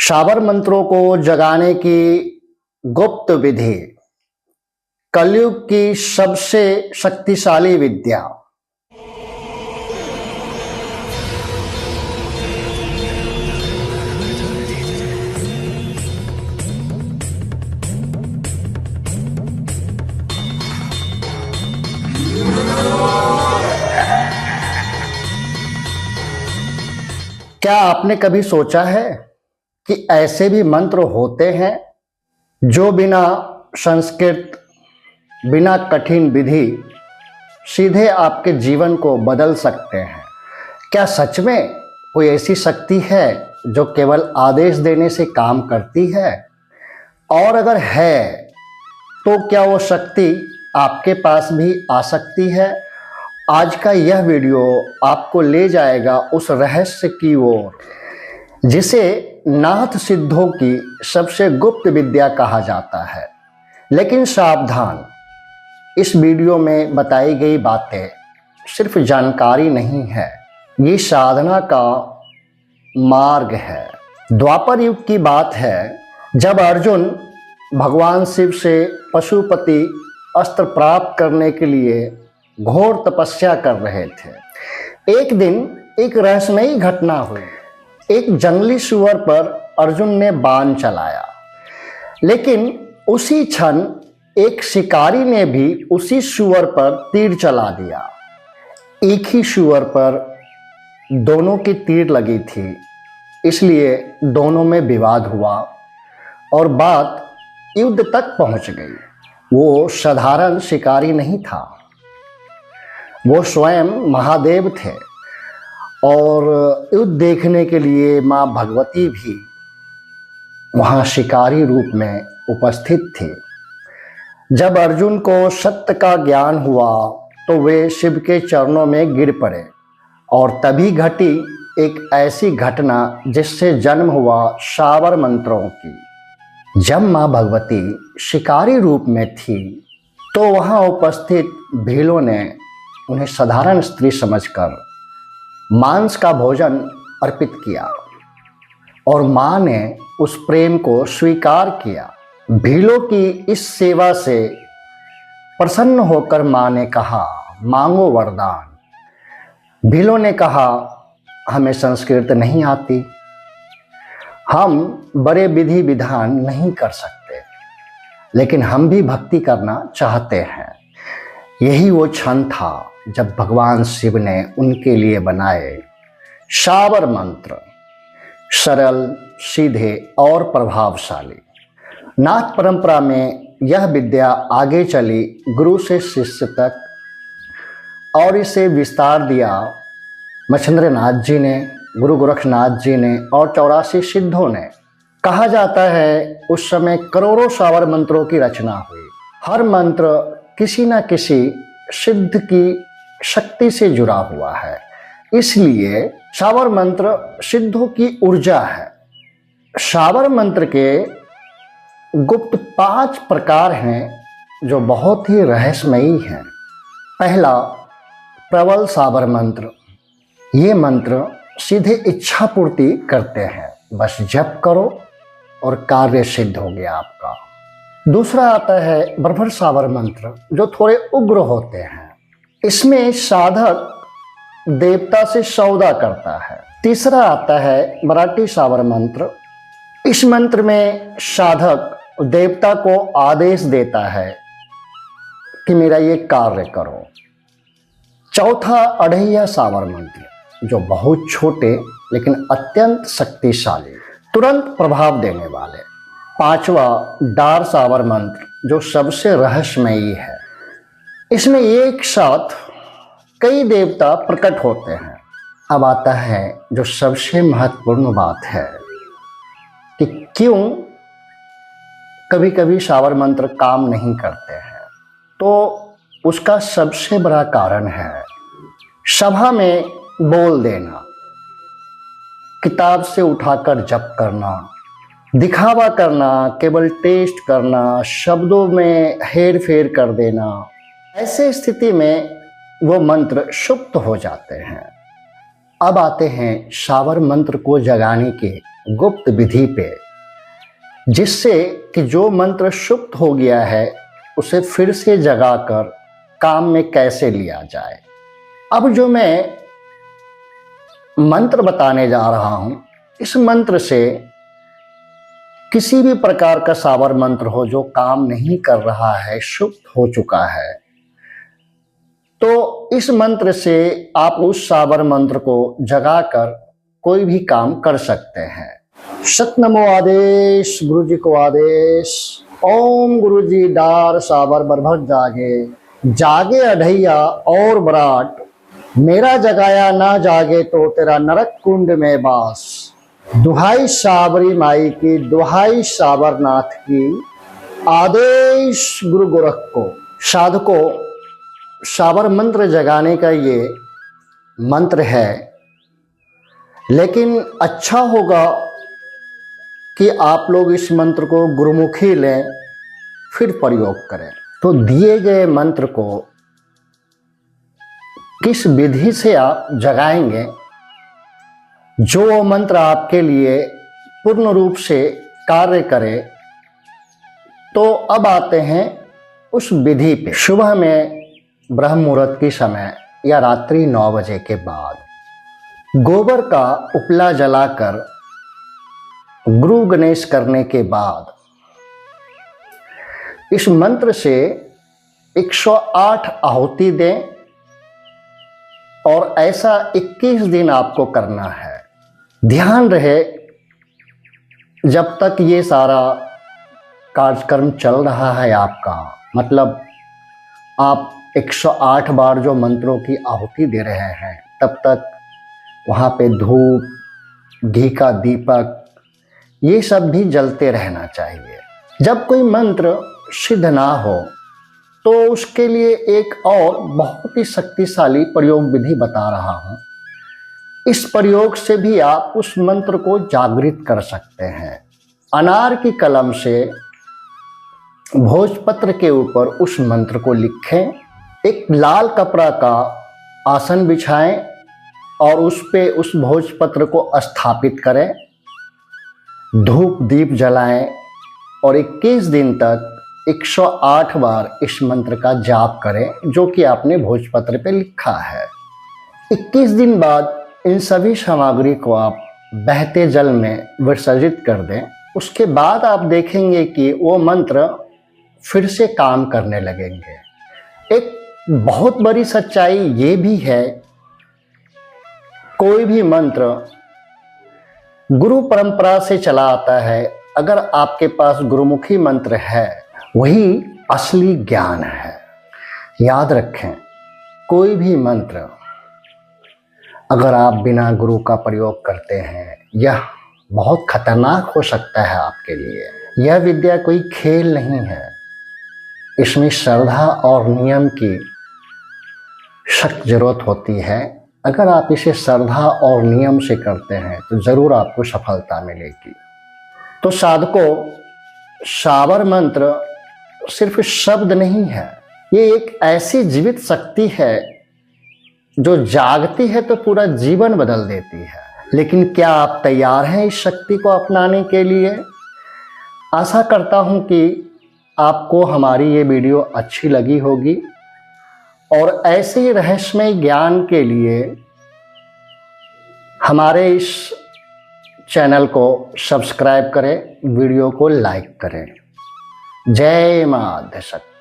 शाबर मंत्रों को जगाने की गुप्त विधि, कलयुग की सबसे शक्तिशाली विद्या। क्या आपने कभी सोचा है कि ऐसे भी मंत्र होते हैं जो बिना संस्कृत, बिना कठिन विधि सीधे आपके जीवन को बदल सकते हैं? क्या सच में कोई ऐसी शक्ति है जो केवल आदेश देने से काम करती है? और अगर है तो क्या वो शक्ति आपके पास भी आ सकती है? आज का यह वीडियो आपको ले जाएगा उस रहस्य की ओर जिसे नाथ सिद्धों की सबसे गुप्त विद्या कहा जाता है। लेकिन सावधान, इस वीडियो में बताई गई बातें सिर्फ जानकारी नहीं है, ये साधना का मार्ग है। द्वापर युग की बात है, जब अर्जुन भगवान शिव से पशुपति अस्त्र प्राप्त करने के लिए घोर तपस्या कर रहे थे। एक दिन एक रहस्यमयी घटना हुई। एक जंगली सूअर पर अर्जुन ने बाण चलाया, लेकिन उसी क्षण एक शिकारी ने भी उसी सूअर पर तीर चला दिया। एक ही सूअर पर दोनों की तीर लगी थी, इसलिए दोनों में विवाद हुआ और बात युद्ध तक पहुंच गई। वो साधारण शिकारी नहीं था, वो स्वयं महादेव थे और युद्ध देखने के लिए माँ भगवती भी वहाँ शिकारी रूप में उपस्थित थी। जब अर्जुन को सत्य का ज्ञान हुआ तो वे शिव के चरणों में गिर पड़े और तभी घटी एक ऐसी घटना जिससे जन्म हुआ शाबर मंत्रों की। जब माँ भगवती शिकारी रूप में थी तो वहाँ उपस्थित भीलों ने उन्हें साधारण स्त्री समझकर मांस का भोजन अर्पित किया और मां ने उस प्रेम को स्वीकार किया। भीलों की इस सेवा से प्रसन्न होकर मां ने कहा, मांगो वरदान। भीलों ने कहा, हमें संस्कृत नहीं आती, हम बड़े विधि विधान नहीं कर सकते, लेकिन हम भी भक्ति करना चाहते हैं। यही वो क्षण था जब भगवान शिव ने उनके लिए बनाए शाबर मंत्र, सरल, सीधे और प्रभावशाली। नाथ परंपरा में यह विद्या आगे चली गुरु से शिष्य तक और इसे विस्तार दिया मच्छिंद्रनाथ जी ने, गुरु गोरखनाथ जी ने और 84 सिद्धों ने। कहा जाता है उस समय करोड़ों शाबर मंत्रों की रचना हुई। हर मंत्र किसी न किसी सिद्ध की शक्ति से जुड़ा हुआ है, इसलिए शाबर मंत्र सिद्धों की ऊर्जा है। शाबर मंत्र के गुप्त 5 प्रकार हैं जो बहुत ही रहस्यमयी हैं। पहला, प्रबल शाबर मंत्र। ये मंत्र सीधे इच्छा पूर्ति करते हैं, बस जप करो और कार्य सिद्ध हो गया आपका। दूसरा आता है बर्बर शाबर मंत्र, जो थोड़े उग्र होते हैं। इसमें साधक देवता से सौदा करता है। तीसरा आता है मराठी शाबर मंत्र। इस मंत्र में साधक देवता को आदेश देता है कि मेरा ये कार्य करो। चौथा, अढ़ैया शाबर मंत्र, जो बहुत छोटे लेकिन अत्यंत शक्तिशाली, तुरंत प्रभाव देने वाले। पांचवा, डार शाबर मंत्र, जो सबसे रहस्यमयी है। इसमें एक साथ कई देवता प्रकट होते हैं। अब आता है जो सबसे महत्वपूर्ण बात है कि क्यों कभी कभी शाबर मंत्र काम नहीं करते हैं। तो उसका सबसे बड़ा कारण है सभा में बोल देना, किताब से उठाकर जप करना, दिखावा करना, केवल टेस्ट करना, शब्दों में हेर फेर कर देना। ऐसे स्थिति में वो मंत्र सुप्त हो जाते हैं। अब आते हैं शाबर मंत्र को जगाने के गुप्त विधि पे, जिससे कि जो मंत्र सुप्त हो गया है उसे फिर से जगाकर काम में कैसे लिया जाए। अब जो मैं मंत्र बताने जा रहा हूं, इस मंत्र से किसी भी प्रकार का सावर मंत्र हो जो काम नहीं कर रहा है, सुप्त हो चुका है, तो इस मंत्र से आप उस सावर मंत्र को जगाकर कोई भी काम कर सकते हैं। सतनमो आदेश, गुरु जी को आदेश। ओम गुरु जी डार सावर बरभर जागे, जागे अढ़ैया और बराट, मेरा जगाया ना जागे तो तेरा नरक कुंड में वास। दुहाई साबरी माई की, दुहाई साबरनाथ की, आदेश गुरु गोरख को। साधकों, साबर मंत्र जगाने का ये मंत्र है, लेकिन अच्छा होगा कि आप लोग इस मंत्र को गुरुमुखी लें, फिर प्रयोग करें। तो दिए गए मंत्र को किस विधि से आप जगाएंगे, जो वो मंत्र आपके लिए पूर्ण रूप से कार्य करे, तो अब आते हैं उस विधि पे। सुबह में ब्रह्म मुहूर्त के समय या रात्रि 9 बजे के बाद गोबर का उपला जलाकर गुरु गणेश करने के बाद इस मंत्र से 108 आहुति दें और ऐसा 21 दिन आपको करना है। ध्यान रहे, जब तक ये सारा कार्यक्रम चल रहा है आपका, मतलब आप 108 बार जो मंत्रों की आहुति दे रहे हैं, तब तक वहाँ पे धूप, घी का दीपक, ये सब भी जलते रहना चाहिए। जब कोई मंत्र सिद्ध ना हो तो उसके लिए एक और बहुत ही शक्तिशाली प्रयोग विधि बता रहा हूँ। इस प्रयोग से भी आप उस मंत्र को जागृत कर सकते हैं। अनार की कलम से भोजपत्र के ऊपर उस मंत्र को लिखें, एक लाल कपड़ा का आसन बिछाएं और उस पे उस भोजपत्र को स्थापित करें, धूप दीप जलाएं और 21 दिन तक 108 बार इस मंत्र का जाप करें जो कि आपने भोजपत्र पे लिखा है। 21 दिन बाद इन सभी सामग्री को आप बहते जल में विसर्जित कर दें। उसके बाद आप देखेंगे कि वो मंत्र फिर से काम करने लगेंगे। एक बहुत बड़ी सच्चाई ये भी है, कोई भी मंत्र गुरु परंपरा से चला आता है। अगर आपके पास गुरुमुखी मंत्र है, वही असली ज्ञान है। याद रखें, कोई भी मंत्र अगर आप बिना गुरु का प्रयोग करते हैं, यह बहुत खतरनाक हो सकता है आपके लिए। यह विद्या कोई खेल नहीं है, इसमें श्रद्धा और नियम की सख्त जरूरत होती है। अगर आप इसे श्रद्धा और नियम से करते हैं तो जरूर आपको सफलता मिलेगी। तो साधकों, सावर मंत्र सिर्फ शब्द नहीं है, ये एक ऐसी जीवित शक्ति है जो जागती है तो पूरा जीवन बदल देती है। लेकिन क्या आप तैयार हैं इस शक्ति को अपनाने के लिए? आशा करता हूं कि आपको हमारी ये वीडियो अच्छी लगी होगी और ऐसे ही रहस्यमय ज्ञान के लिए हमारे इस चैनल को सब्सक्राइब करें, वीडियो को लाइक करें। जय मां आद्यशक्ति।